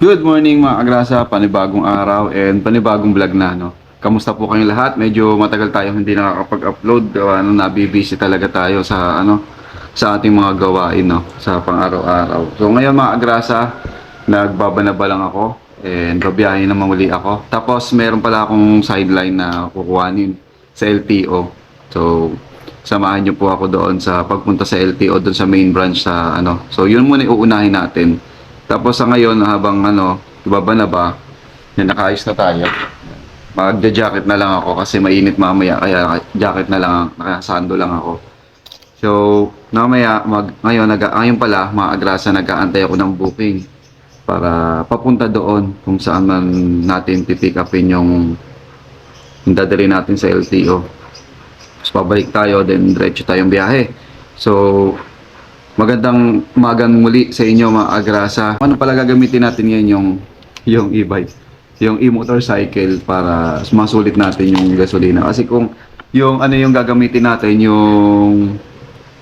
Good morning mga agrasa, panibagong araw and panibagong vlog na, no? Kamusta po kayong lahat? Medyo matagal tayong hindi nakakapag-upload, nabibisi talaga tayo sa sa ating mga gawain, no? Sa pang-araw-araw. So ngayon mga agrasa, nagbabanaba lang ako and babiyahin naman muli ako. Tapos meron pala akong sideline na kukuhanin sa LTO. So samahan niyo po ako doon sa pagpunta sa LTO doon sa main branch sa ano. So yun muna uunahin natin. Tapos sa ngayon, habang ibaba na ba, yan, nakaayos na tayo. Magja-jacket na lang ako kasi mainit mamaya, kaya jacket na lang, nakasando lang ako. So, mamaya, ngayon pala, mga agrasa, nag-aantay ako ng booking para papunta doon kung saan man natin pipick upin yung dadali natin sa LTO. Tapos pabalik tayo, then diretso tayong biyahe. So, magandang umagang muli sa inyo mga agrasa. Ano pala gagamitin natin ngayon yung e-bike, yung e-motorcycle para masulit natin yung gasolina. Kasi kung yung gagamitin natin yung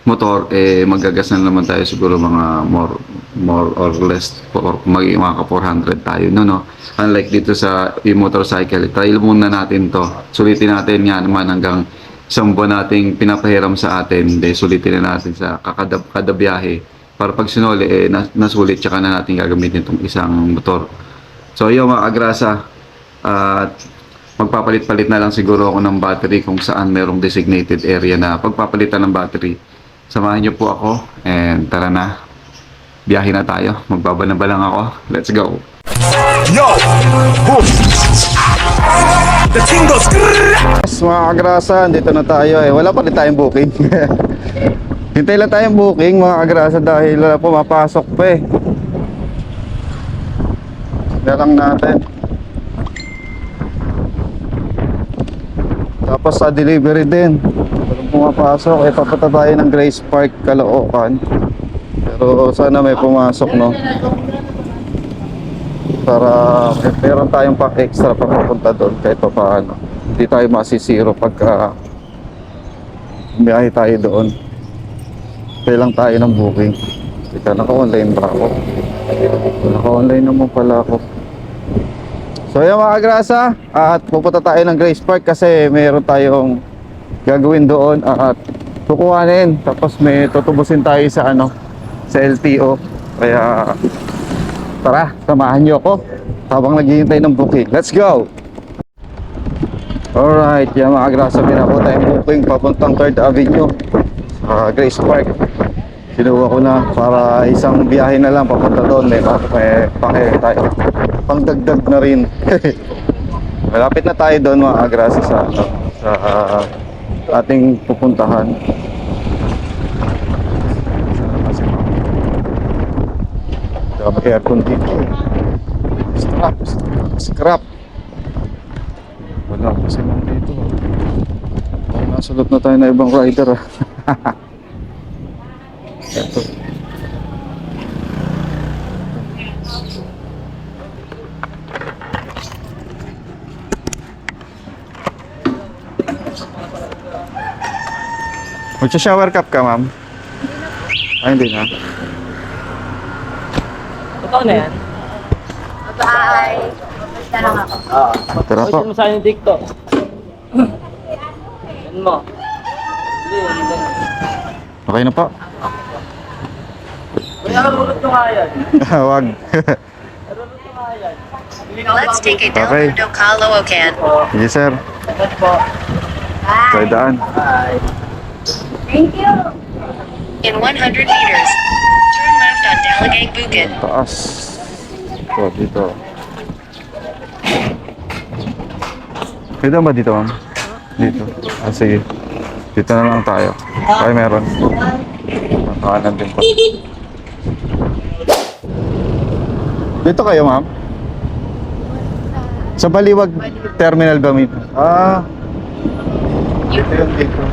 motor magagas na naman tayo siguro mga more or less mga ka 400 tayo no. Unlike dito sa e-motorcycle, trial muna natin to. Sulitin natin nga naman hanggang isang buwan nating pinapahiram sa atin, sulitin na natin sa kada biyahe para pag sinuli nasulit, tsaka na natin gagamitin itong isang motor. So yun mga agrasa, at magpapalit-palit na lang siguro ako ng battery kung saan merong designated area na pagpapalitan ng battery. Samahan niyo po ako and tara na, biyahe na tayo. Magbabanaba lang ako, let's go. Yo! Boom! The king goes. Yes, mga agrasa, dito na tayo wala pa rin tayong booking. Hintay lang tayong booking mga agrasa dahil pumapasok pa Hintay lang natin. Tapos sa delivery din walang pumapasok, papunta tayo ng Grace Park, Caloocan. Pero sana may pumasok, no, para meron tayong extra pa papunta doon kahit pa paano. Hindi tayo masisiro pagka biyahe tayo doon. Kailang tayo ng booking. Teka, naka-online ba ako? Naka-online naman pala ako. So yung mga agrasa, at pupunta tayo ng Grace Park kasi meron tayong gagawin doon at kukuhanin. Tapos may tutubusin tayo sa sa LTO. Kaya tara, samahan niyo ako habang naghihintay ng booking. Let's go! Alright, yan mga agrasa, pinakuha tayong booking papuntang 3rd Avenue sa Grace Park. Sinuha ko na para isang biyahe na lang papunta doon. May pake tayo, pangdagdag na rin. Malapit na tayo doon mga agrasa sa ating pupuntahan. Mag-aircon dito. Scrap. Wala kasi lang dito. Nasulot na tayo na ibang rider. Ito. Magsha-shower cap ka, ma'am? Ay, hindi na. Totoo na yan? Bye! Basta lang ako. Tara po. Pwede mo sa akin yung TikTok. Yan mo. Hindi. Okay na po. Kaya narulot nyo nga yan. Wag. Narulot nyo nga yan. Let's take a Okay. Del Mundo Caloocan. Yes, sir. Agad po. Sa daan. Bye. Thank you! In 100 meters, turn left on Dalagang Bukid. Taas. Ito, dito. Pwede ba dito, ma'am? Dito. Ah, sige. Dito na lang tayo. Ay, meron. Kanan din pa. Dito kayo, ma'am? Sa Baliwag Terminal ba dito? Ah. Dito yun, dito.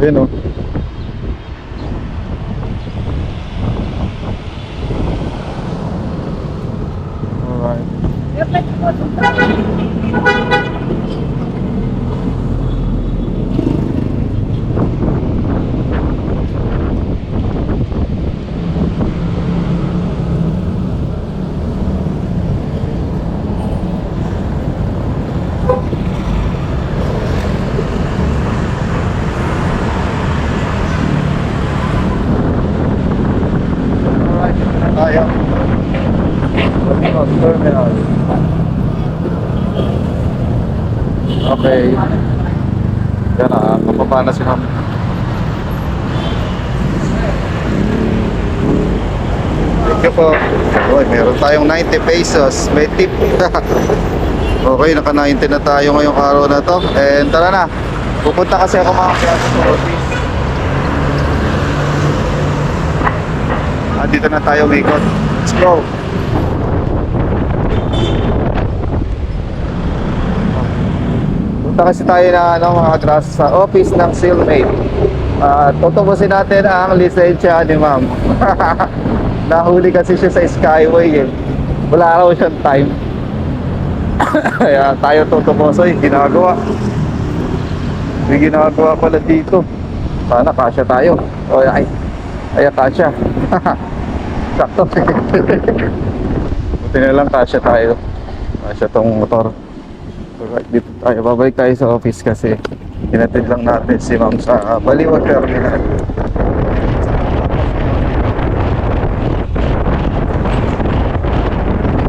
Ayun o. Baliwag Terminal. Okay. Yan na, kapapa na si ma'am. Thank you po. Uy, meron tayong 90 pesos. May tip. Okay, naka 90 na tayo ngayong araw na to. And tara na. Pupunta kasi ako mga klase sa office. Dito na tayo umikot. Let's go. Punta kasi tayo na mga class sa office ng Sealmate. Tutubusin natin ang lisensya ni ma'am. Nahuli kasi siya sa Skyway eh. Wala raw siyang time. Kaya tayo tutubusoy, ginagawa. May ginagawa pala dito. Sana kasya tayo. O ay kasya. Sakto. Buti na lang kasya tayo. Kasya tong motor. Alright, dito tayo. Babalik tayo sa office kasi inatid lang natin si ma'am sa Baliwag Terminal.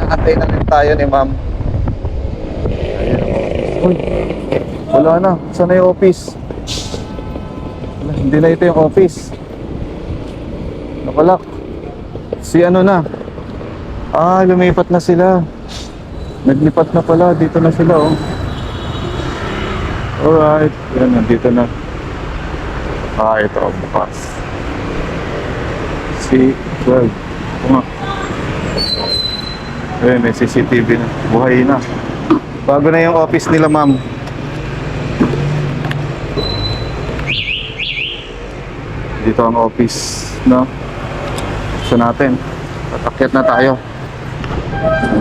Nakatay na rin tayo ni ma'am. Uy, wala na. Saan na yung office? Wala, hindi na ito yung office. Nakalak. Si ano na? Lumipat na sila. Naglipat na pala. Dito na sila oh. Alright. Yan, nandito na. Ito. Bukas. C12. Kuma. May CCTV na. Buhay na. Bago na yung office nila ma'am. Dito ang office, no? Gusto natin. Tatakyat na tayo.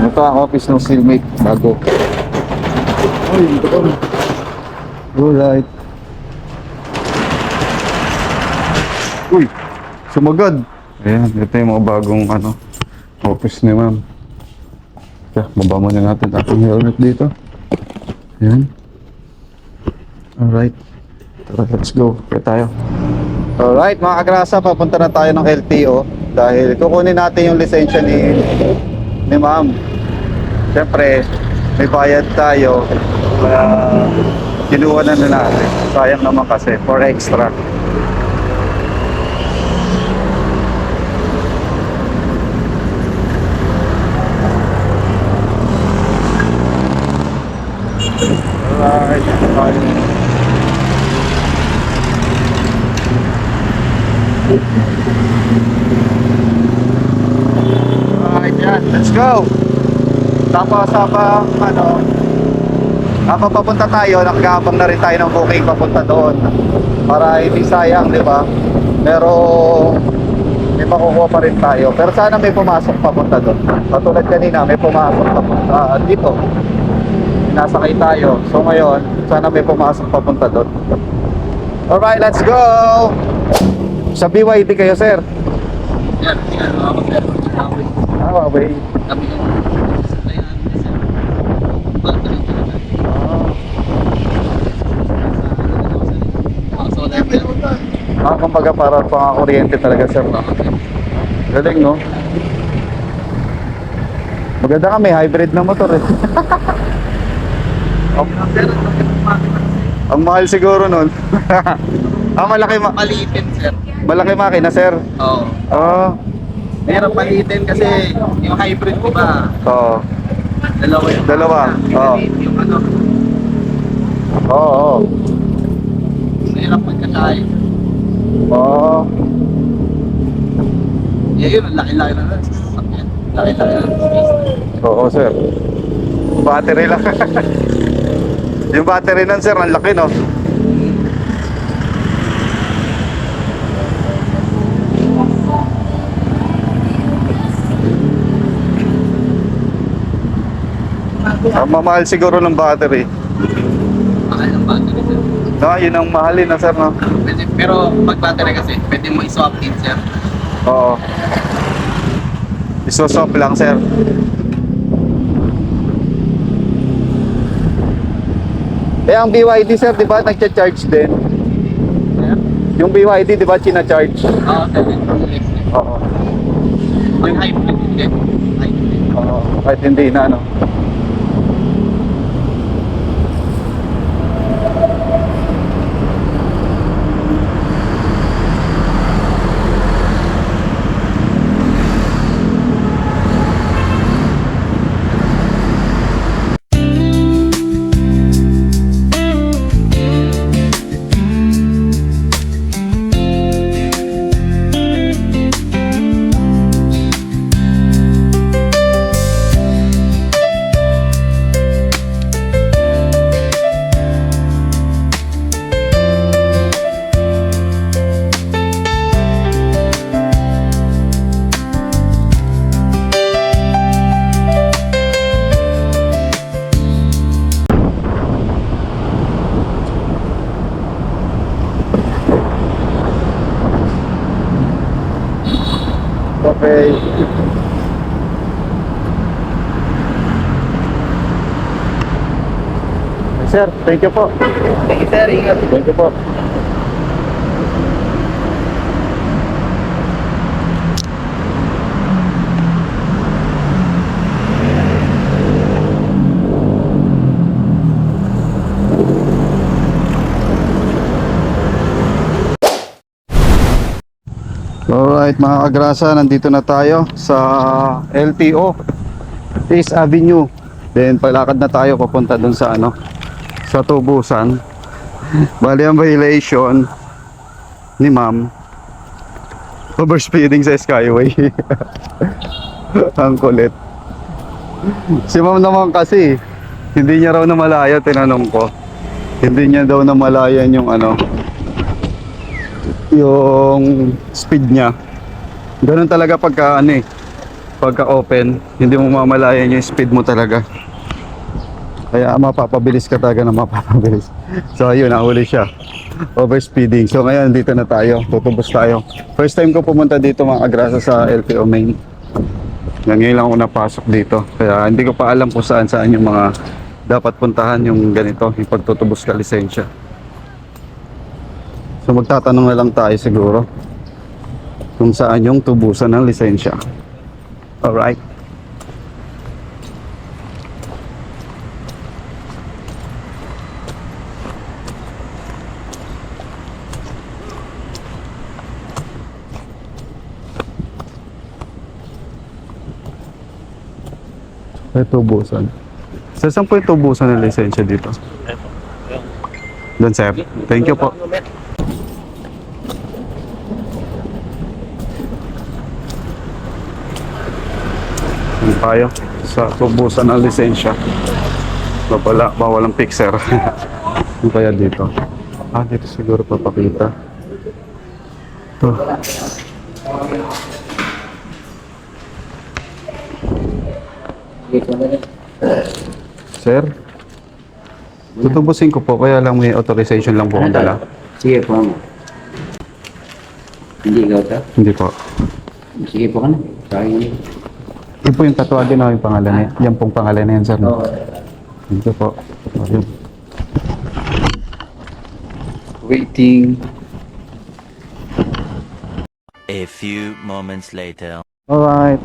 Ito ang office ng Sealmate. Bago. Ay, ito. Alright. Uy, sumagad. Ayan, ito yung mga bagong office ni ma'am. Kaya, baba muna natin ating helmet dito. Ayan. Alright. Tara, let's go. Kaya tayo. Alright, mga kagrasa, papunta na tayo ng LTO. Dahil kukunin natin yung lisensya ni ma'am. Siyempre, may bayad tayo. Kaya, kinuha na natin. Sayang naman kasi, for extra. Alright, alright, yan. Let's go! Tapos habang papunta tayo, nakagabang na rin tayo ng booking papunta doon. Para hindi sayang, di ba? Pero may makukuha pa rin tayo. Pero sana may pumasok papunta doon. Katulad kanina, may pumasok papunta dito. Nasakay tayo. So ngayon, sana may pumasok papunta doon. Alright, let's go! Sa BYD kayo, sir? Yan, Huawei. kami yung sabayan ni sir. Bago lang talaga. Solar yan. Kumbaga para pang-kuryente talaga, sir, no? Galing, no? Maganda kami, hybrid na motor, eh. Ang mahal siguro nun. Maliitin, sir. Malaki makina, sir. Oo. Oo. Meron maliitin kasi yung hybrid ko ba? Oo. Dalawa yung Dalawa, oo. Yung Oo. mahirap magkakain. Oo. Yun, ang laki-laki na lang. Sasakyan. Laki-laki na space. Oo, sir. Battery lang. Yung battery nun, sir, ang laki, no? Ang mamahal siguro ng battery. Mahal ng battery, sir. No, yun ang mahalin na, sir, no? Pero pag battery kasi, pwede mo i-swap in, sir. Oo. Isosop lang, sir. Eh, ang BYD, sir, di ba, nagcha-charge din? Yeah. Yung BYD, di ba, china-charge? Oo, sir. Oo. Yung hybrid, hindi. Hybrid. Kahit hindi na, no? Okay. Sir, thank you po. Thank you, sir. Ingat. Thank you po. Alright mga kagrasa, nandito na tayo sa LTO East Avenue. Then palakad na tayo papunta dun sa sa Tubusan. Bali ang violation ni ma'am, overspeeding sa Skyway. Ang kulit. Si ma'am naman kasi hindi niya raw namalaya, tinanong ko. Hindi niya daw namalayan yung yung speed niya. Ganun talaga pagka pagka open, hindi mo mamalayan yung speed mo talaga. Kaya mapapabilis ka talaga na mapapabilis. So ayun, nahuli siya. Overspeeding. So ngayon dito na tayo, tutubos tayo. First time ko pumunta dito mga kagrasa sa LTO main. Ngayon lang ako napasok dito. Kaya hindi ko pa alam kung saan yung mga dapat puntahan yung ganito, yung pagtutubos ka lisensya. So magtatanong na lang tayo siguro kung saan yung tubusan ng lisensya. Alright. May tubusan. Saan po yung tubusan ng lisensya dito? Doon, sir. Thank you po. Doon tayo sa tubusan ng lisensya. Bawal ang fixer. Ano kaya dito? Dito siguro papakita. Ito. Sir, tutubusin ko po, kaya lang may authorization lang po ang dala. Sige po, mo. Hindi ikaw ta? Hindi po. Sige po ka na. Sayang. Yun po yung tatuado na yung pangalan niya. Yan pong pangalan na yan, sir. Oo. Thank you po. Ayun. Waiting. A few moments later. Alright.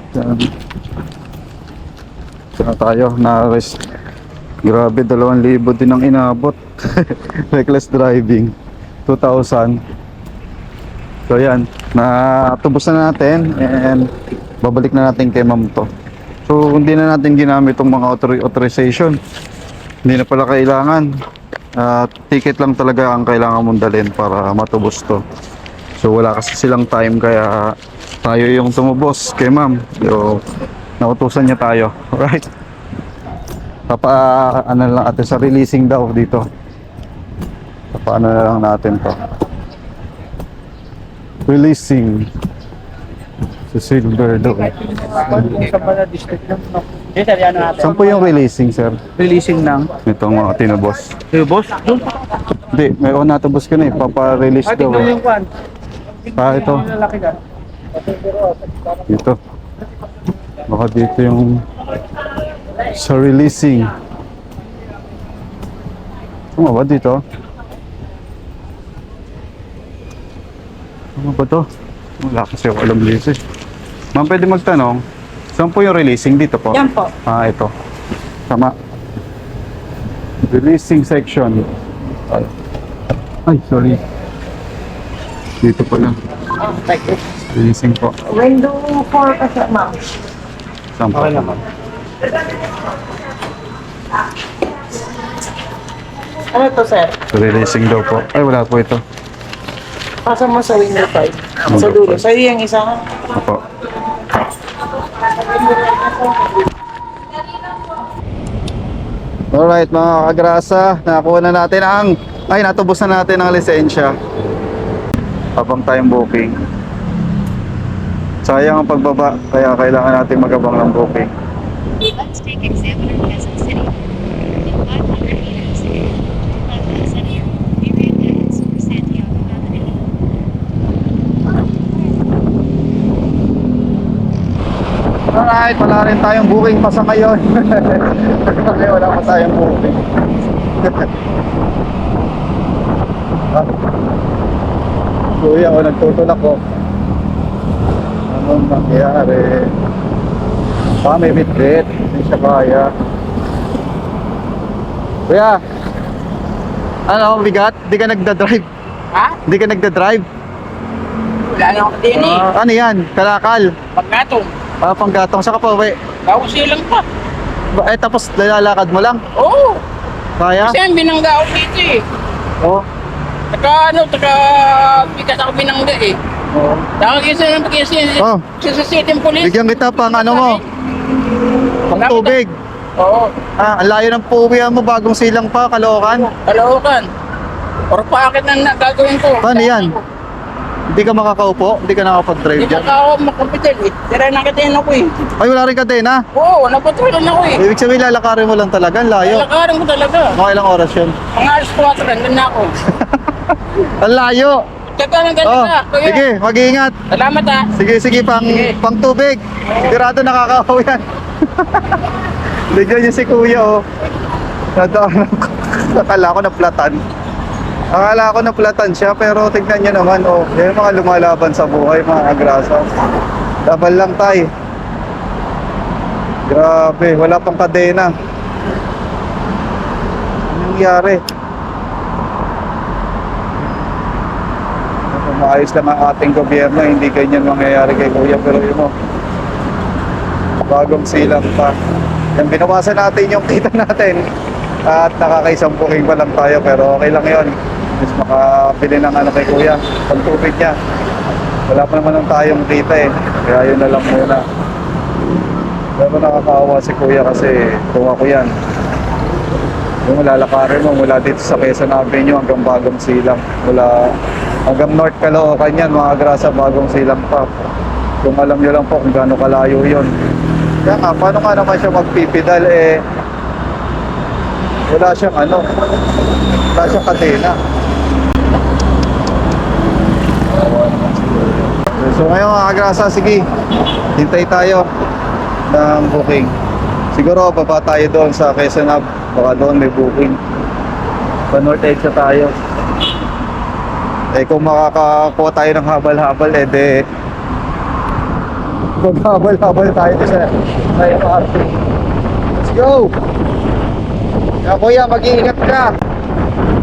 Saan tayo? Na-arrest. Grabe, 2,000 din ang inabot. Reckless driving. 2,000. So yan, natubos na natin and babalik na natin kay ma'am to. So hindi na natin ginamit itong mga authorization. Hindi na pala kailangan. Ticket lang talaga ang kailangan mong dalhin para matubos to. So wala kasi silang time, kaya tayo yung tumubos kay ma'am. So nautusan niya tayo. Alright. Ano lang natin sa releasing daw dito. Paano na lang natin to. Releasing sa silver daw. Sa Bala District lang. Yes, sir, yan natin. Saan po yung releasing, sir? Releasing ng... Itong mga tinubos. Boss? Doon. Hindi, may natubos ka na eh. Papa-release daw. Tingnan mo yung kwan. Ito. Lalaki ka. Dito. Baka dito yung sa releasing. Ano ba dito? Ano ba to? Wala kasi ako alam dito eh. Ma'am, pwede magtanong, Saan po yung releasing? Dito po? Yan po. Ah, ito. Tama. Releasing section. Ay, sorry. Dito pala. Oh, thank you. Releasing po. Window 4 kasi, ma'am. Saan po? Okay naman. Ano to, sir? So, releasing daw po. Ay, wala po ito. Pasa mo sa window 5. Sa dulo. Sa'yo yung isa. Opo. Alright mga kagrasa, nakakuha na natin ang natubos na natin ang lisensya habang tayong booking. Sayang ang pagbaba, kaya kailangan natin magabang ng booking. Let's take examiner Quezon City. In 500 meters, turn left at Center, Miriam Heights, or Santiago Avenue. Alright, wala rin tayong booking pa sa ngayon. Okay, wala pa tayong booking. Kuya, o nagtutulak ko. Anong nangyari? May bitbit. Hindi siya kaya. Kuya, ano, bigat? Hindi ka nagda-drive? Ha? Hindi ka nagda-drive? Wala na ako din eh. Ano yan? Kalakal? Pagkatong. Panggatong sa kapawi. Kausilang pa. Tapos lalakad mo lang? Oo. Kaya? Kasi ang binangga ako dito eh. Oo. Bigat ako binangga eh. Oo. Nakakisa ng pagkisi. Oh. Sa city police. Bigyan kita pang ano mo? Pang tubig. Oo. Ang layo ng puwian mo, bagong silang pa, Caloocan. Kaloocan. Or paakit na gagawin ko. Paano yan? Hindi ka makakaupo? Hindi ka nakapag-drive Hindi dyan? pa ako makapital eh. Tira na kitin ako eh. Ay, wala rin kadena? Oo, napatulan ako eh. Ibig sabihin, lalakarin mo lang talaga, ang layo. Lalakarin ko talaga. Mga ilang oras yun? Mga alas 4, nandun na ako. Ang layo! Teka, nandun Oh, na. Kuya. sige, mag-iingat. Salamat ah. Sige, pang tubig. Sigurado nakakahaw yan. Bigyan niyo si kuya, oh. Nadaan ako. Akala ko naplatan. Akala ko naplatan siya, pero tignan niyo naman, oh. Yan yung mga lumalaban sa buhay, mga agrasa. Laban lang tayo. Grabe, wala pang kadena. Anong nangyari? Maayos lang ang ating gobyerno, hindi ganyan mangyayari kay kuya, pero yun mo. Bagong silang pa. Yan, binawasan natin yung kita natin. At nakakaisang booking pa lang tayo, pero okay lang yun. Mas makapili ng ano kay kuya, pagtubig niya. Wala pa naman ng tayong kita eh. Kaya yun na lang muna. Pero nakakaawa si kuya kasi kung ako yan. Yung lalakarin mo mula dito sa Quezon Avenue hanggang Bagong Silang. Mula hanggang North Caloocan yan, mga grasa, Bagong Silang pa. Kung alam nyo lang po kung gaano kalayo yun. Kaya nga, paano nga naman siya magpipidal eh, wala siyang ano, wala siyang kadena. So ngayon mga kagrasa, sige, hintay tayo ng booking. Siguro baba tayo doon sa Quezon Ave, baka doon may booking. Pa North Edge tayo. Eh kung makakakuha tayo ng habal-habal, eh de maghabal-habal tayo sa MRT. Let's go! Kaya kuya, mag-iingat ka.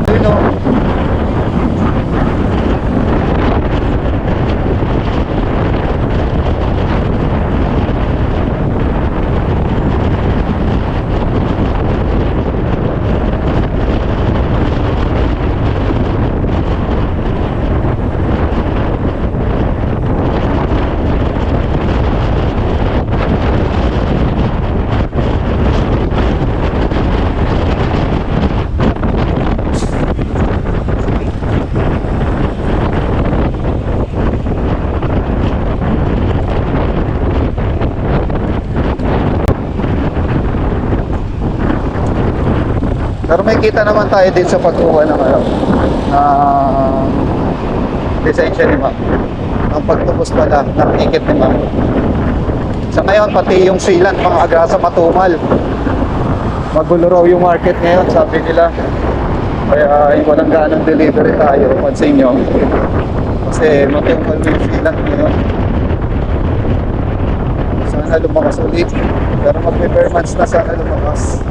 Yun o. Pero may kita naman tayo din sa pagkuha ng lisensya ni ma'am. Ang pagtubos pala ng ticket ni ma'am. Sa ngayon, pati yung silan, mga agrasa matumal. Magulo raw yung market ngayon, sabi nila. Kaya walang ganang delivery tayo, pansin nyo. Kasi matumal yung silan ngayon. Sana sana lumakas ulit. Pero mag-prepare months na sana lumakas.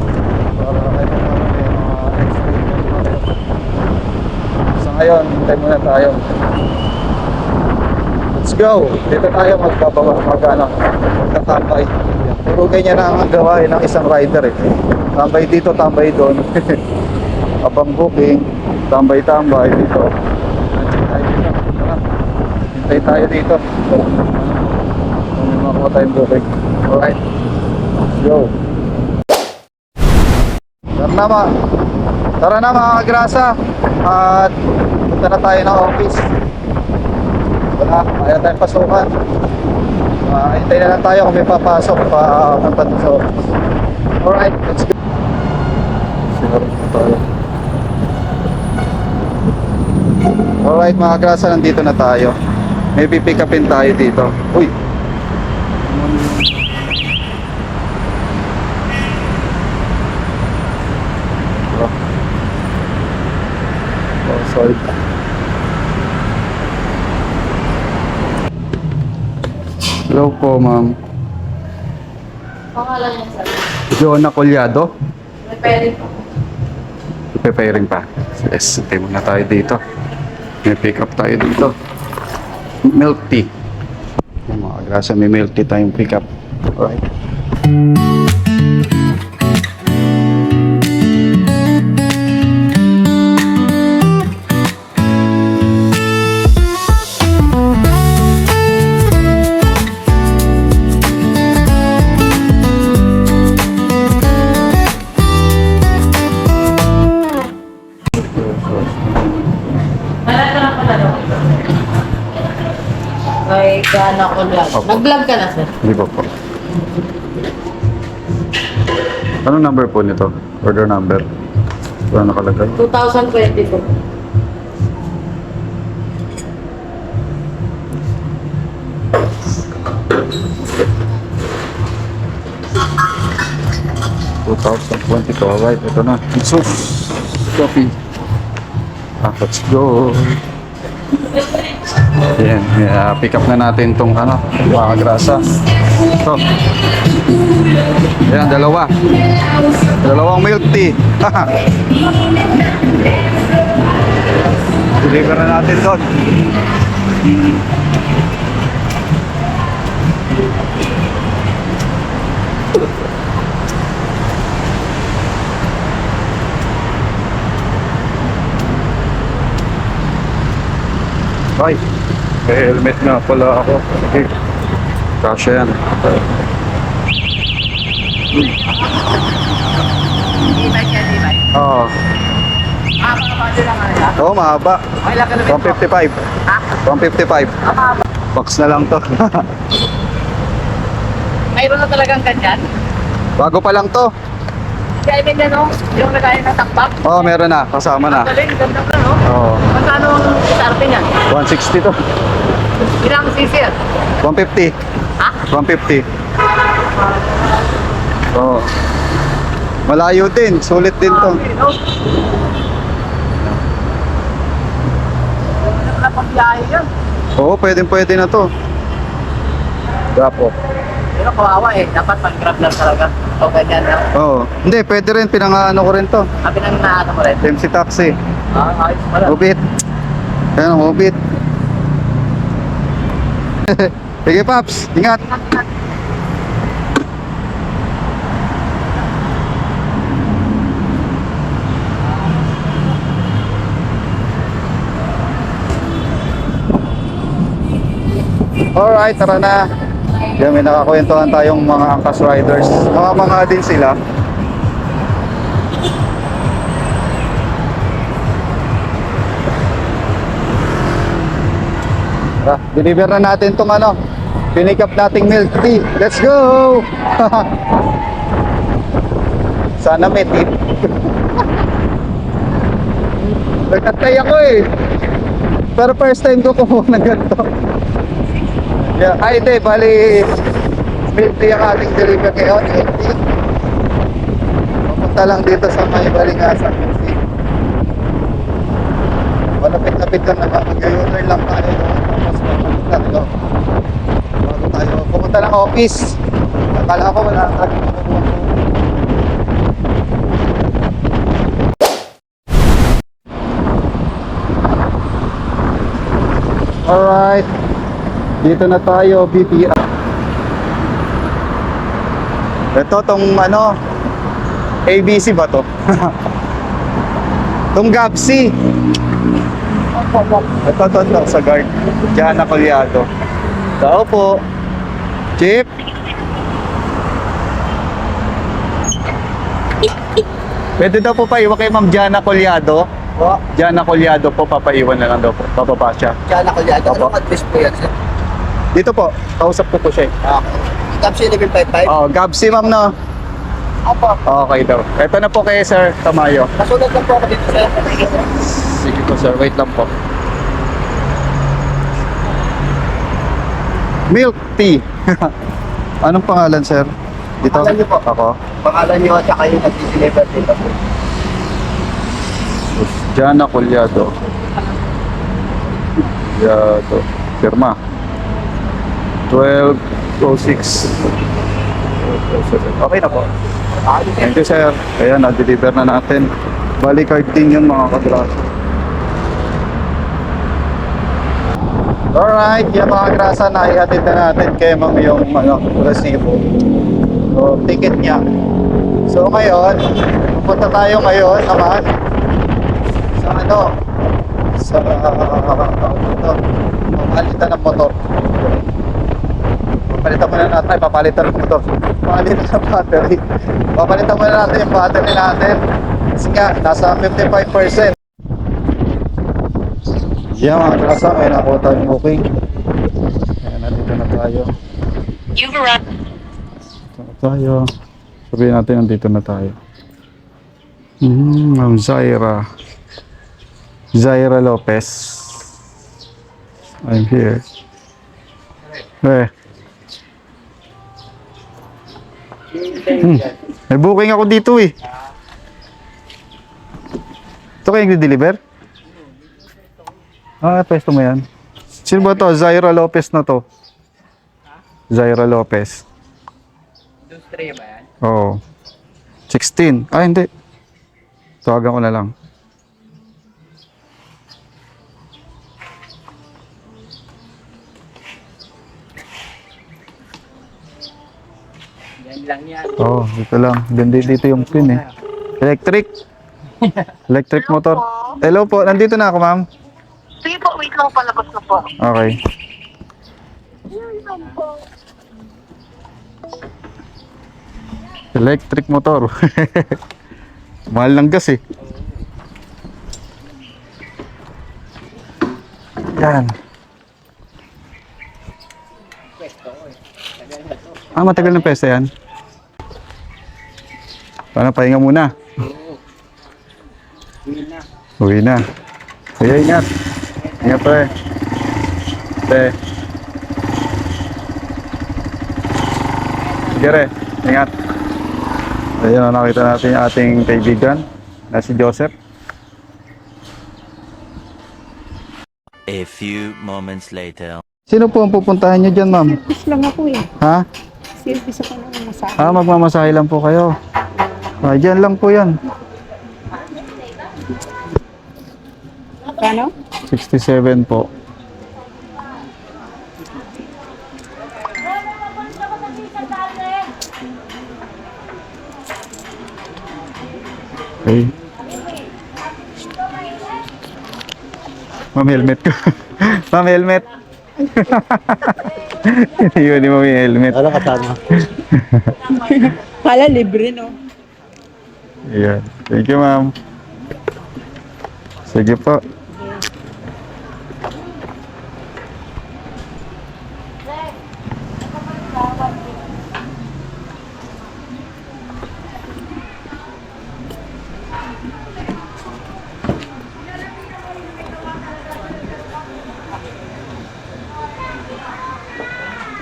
Para kahit ano may mga next week na lumakas. So ngayon, hintay muna tayo. Let's go! Dito tayo magtatambay. Puro ganyan na ang gawain ng isang rider eh. Tambay dito, tambay doon. Abang booking, tambay-tambay dito. Hintay tayo dito. Kung may makuha tayong booking. Alright, let's go. Tara na mga kagrasa. At punta na tayo ng office. Wala, ayaw tayong pasukan. Hintay na lang tayo kung may papasok pa punta sa office. Alright, let's go. Alright mga grasa, nandito na tayo. May pipick upin tayo dito. Uy! Oh, sorry. Hello po, ma'am. Pangalan niya sir. Jonah Collado. Repairing po. Preparing pa. Yes, hintay muna tayo dito. May pick up tayo dito. Milk tea. Yung mga grasa, may milk tea tayong pick up. Alright. Ay, gana ko lang. Opo. Nag-vlog ka na sir? Hindi po po. Anong number po nito? Order number? Wala nakalagay? 2020 po. Alright, ito na. Jesus! Coffee. Let's go! Yan, pick up na natin itong mga grasa. Ito. Yan, dalawang milk tea. Deliver na natin doon. Ay, may helmet nga pala ako. Okay. Kasya yan. Oo. Oo, mahaba. 155. 155. Box na lang to. Mayroon na talagang ganyan? Bago pa lang to. Kaya I mean ano, yung nagaya ng takpak. Oo, meron na. Kasama na. Galing, ganda ka no? Oo. Magkano ang SRP niya? 160 to. Ilang cc yan? 150. Ha? 150. Oo. Malayo din. Sulit din to. Wala pang biyahe yan. Oo, pwede na to. Gapo. Pero kawawa eh, dapat mag-grab lang talaga. O ganyan lang. Oo. Hindi, pwede rin. Pinangaano ko rin to. Sabi nang naano mo rin. MC Taxi. Ayos pala. Ubit. Ayan, ubit. Sige, Paps. Ingat. Alright, tara na. Yan, may nakakwentuhan tayong mga angkas riders. Mga din sila. Tara, deliver na natin itong pinick up nating milk tea. Let's go! Sana may tip. Nagtatay ako eh. Pero first time ko kumuha ng ganito. Yeah, ay hindi, bali milk tea ang ating deliver ngayon, 80. Papunta lang dito sa may Balingasan. Malapit-lapit lang naman, mag-u-turn lang tayo. Tapos papunta, bago tayo pupunta ng office. Akala ko wala talaga makukuha ko. Alright. Dito na tayo, BPI. Ito tong ano, ABC ba to? Tong Gapsi. Ito sa guard. Diyan na Colyado. Tao po. Chip. Pwede daw po paiwan kay Ma'am Jana Colyado. Po. Jana Colyado po, papaiwan na lang daw po. Bababa siya. Diyan ako dyan. Opo. Anong address po yan, sir? Dito po, kausap ko po siya. Tapos 1155? Oh, Gapsi ma'am no. Opo. Okay daw. Ito na po kay Sir Tamayo. Kasunod lang po ako dito, sir. Sige po sir, wait lang po. Milk tea. Anong pangalan sir? Dito? Pangalan niyo po. Ako. Pangalan niyo at saka yung nag-deliver dito po. Jana Colyado. Colyado. Firma. 1206. Okay na po. Thank you sir. Kaya na-deliver na natin. Bali card din yun mga kagrasa. Alright, yung mga grasa na ihatid na natin kay ma'am yung resibo. So, ticket niya. So ngayon, pupunta tayo ngayon naman sa sa papalitan ng motor. Papalitan muna natin, papalitan ng motor. Papalitan ng battery. Papalitan muna natin yung battery natin. Kasi nga, nasa 55%. Yan mga klasa, may nakuha tayong booking. Ayan, nandito na tayo. You've arrived. Dito na tayo. Sabihin natin, nandito na tayo. Ma'am Zaira. Zaira Lopez. I'm here. May booking ako dito eh. Ito kayong deliver? Pwesto mo yan. Sino ba to? Zaira Lopez na to. Zaira Lopez. Industriya ba yan? Oo. 16. Hindi. Tawagan ko na lang. Yan lang yan. Oo, dito lang. Dito yung pin eh. Electric. Electric motor. Hello po, nandito na ako ma'am. Sige po, wait lang, palabas na po. Okay. Electric motor. Mahal ng gas eh. Yan. Matagal ng pesta yan. Paano, pahinga muna? Uwi na. Kaya ingat. Ingat pa eh. Sige re, ingat. Ayun, nakita natin yung ating kaibigan na si Joseph. A few moments later. Sino po ang pupuntahan nyo dyan, ma'am? Service lang ako eh. Ha? Service ako ng masahe. Magmamasahe lang po kayo. Dyan lang po yan. Kano? 67 po. Okay. Ma'am, helmet ko. Ma'am, helmet. Yun, di mo may helmet. Wala katama. Kala libre no? Ayan. Thank you, ma'am. Sige po.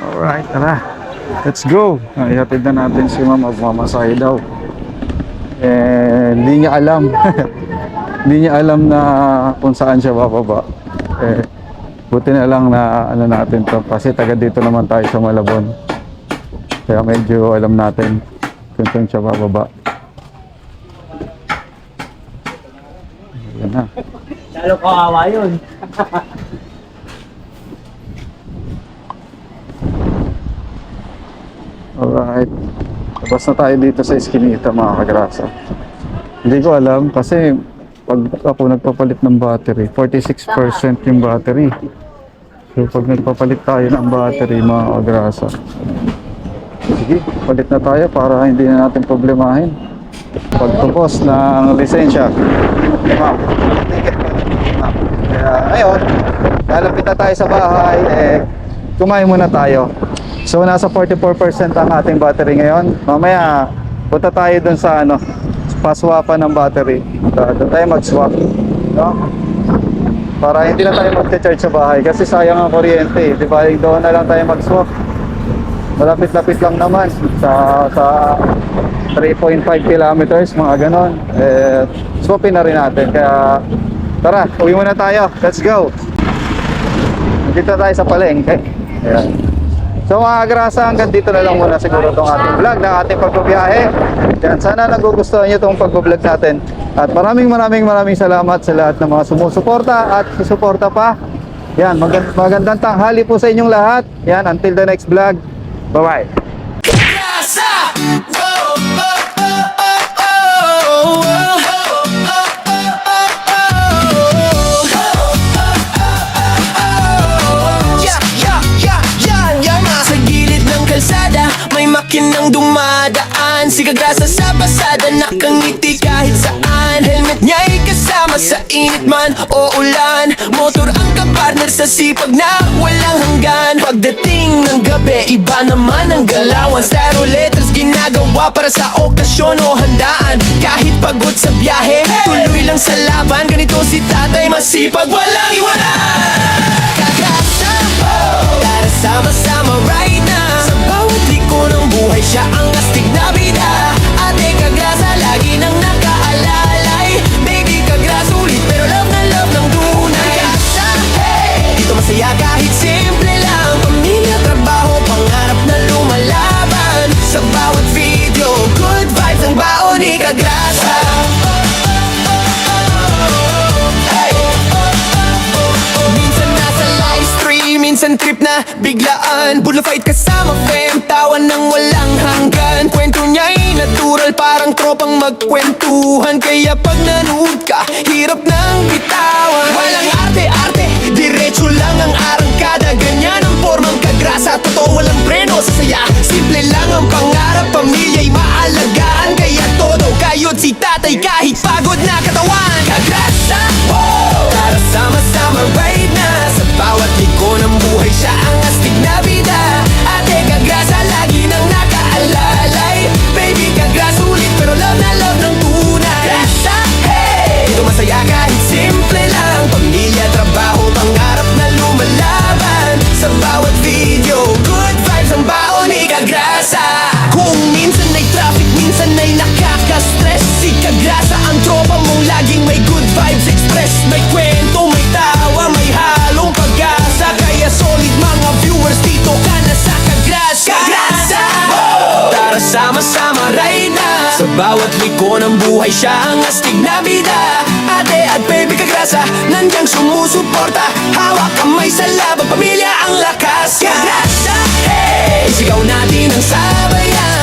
Alright, tara. Let's go. Ihatid na natin si ma'am. Magmamasahe daw. Hindi niya alam. Hindi niya alam na kung saan siya bababa. Buti na lang na ano natin to. Kasi taga dito naman tayo sa Malabon. Kaya medyo alam natin kung saan siya bababa. Ayan na. Lalo kawawa yun. Alright. Labas na tayo dito sa Eskinita mga kagrasa. Hindi ko alam kasi pag ako nagpapalit ng battery, 46% yung battery. So pag nagpapalit tayo ng battery mga kagrasa, sige, palit na tayo para hindi na natin problemahin. Pagtupos ng lisensya. Ma'am, ticket pa rin. Ma'am. Kaya ngayon, lalapit na tayo sa bahay, kumain muna tayo. So nasa 44% ang ating battery ngayon. Mamaya punta tayo dun sa paswapan ng battery. Doon tayo mag-swap, no? Para hindi na tayo mag-charge sa bahay kasi sayang ang kuryente, di ba? Doon na lang tayo mag-swap. Malapit-lapit lang naman sa 3.5 kilometers, mga ganon. Swapin na rin natin. Kaya tara, uwi muna tayo. Let's go. Dito tayo sa palengke. Ayan. So mga grasa, hanggang dito na lang muna siguro itong ating vlog na ating pagbabiyahe. Yan, sana nagugustuhan nyo itong pagbablog natin. At maraming salamat sa lahat ng mga sumusuporta at susuporta pa. Yan, magandang tanghali po sa inyong lahat. Yan, until the next vlog. Bye-bye. May makinang dumadaan, si Kagrasa sa pasada, nakangiti kahit saan. Helmet niya'y kasama sa init man o ulan. Motor ang kapartner sa sipag na walang hanggan. Pagdating ng gabi, iba naman ang galawan. Styro letters ginagawa para sa okasyon o handaan. Kahit pagod sa biyahe, tuloy lang sa laban. Ganito si tatay, masipag, walang iwanan. Kagrasa, tara sama-sama right now. Sa bawat liko ng buhay, siya ang astig na bida. Ate Kagrasa, lagi nang nakaalalay. Baby Kagrasa, ulit pero love na love ng tunay. Kagrasa, hey! Dito masaya kahit simple lang. Pamilya, trabaho, pangarap na lumalaban. Sa bawat video, good vibes ang baon ni Kagrasa. Minsan trip na biglaan, Bulla fight kasama fam, tawa ng walang hanggan. Kwento niya'y natural, parang tropang magkwentuhan. Kaya pag nanood ka, hirap nang bitawan. Walang arte-arte, diretso lang ang arangkada. Ganyan ang formang Kagrasa, totoo walang preno sa saya. Simple lang ang pangarap, pamilya'y maalagaan. Kaya todo kayod si tatay kahit pagod na katawan. Kagrasa, wow! Tara sama-sama right na. Sa bawat liko ng buhay, siya ang astig na bida. Ate Kagrasa, lagi nang nakaalalay. Baby Kagrasa, ulit pero love na love ng tunay. Kagrasa, hey! Dito masaya kahit simple lang. Pamilya, trabaho, pangarap na lumalaban. Sa bawat video, good vibes ang baon ni Kagrasa. Kung minsan ay traffic, minsan ay nakaka-stress, si Kagrasa ang tropa mong laging may good vibes express. May kwento, may tawa, may halong pag-asa. Kaya solid mga viewers, dito ka na sa Kagrasa. Kagrasa! Tara sama-sama right na. Sa bawat liko ng buhay, siya ang astig na bida. Ate at baby Kagrasa, nandiyan sumusuporta. Hawak kamay sa laban, pamilya ang lakas. Kagrasa, hey! Isigaw natin ang sabayan.